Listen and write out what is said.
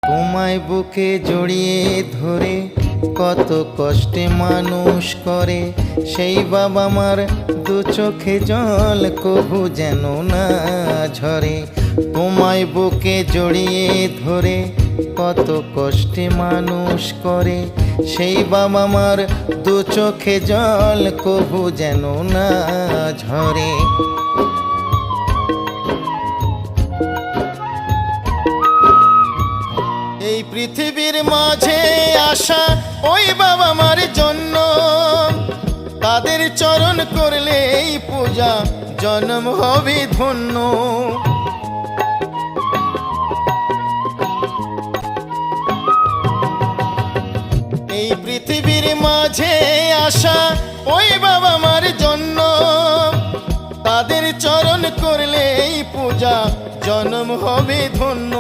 তোমায় বুকে জড়িয়ে ধরে কত কষ্টে মানুষ করে, সেই বাবা মার দু চোখে জল কভু যেন না ঝরে। তোমায় বুকে জড়িয়ে ধরে কত কষ্টে মানুষ করে, সেই বাবা মার দু চোখে জল কভু যেন না ঝরে। এই পৃথিবীর মাঝে আসা ওই বাবা মার জন্য, তাদের চরণ করলে এই পূজা জন্ম হবে ধন্য। এই পৃথিবীর মাঝে আসা ওই বাবা মার জন্য, তাদের চরণ করলে এই পূজা জন্ম হবে ধন্য।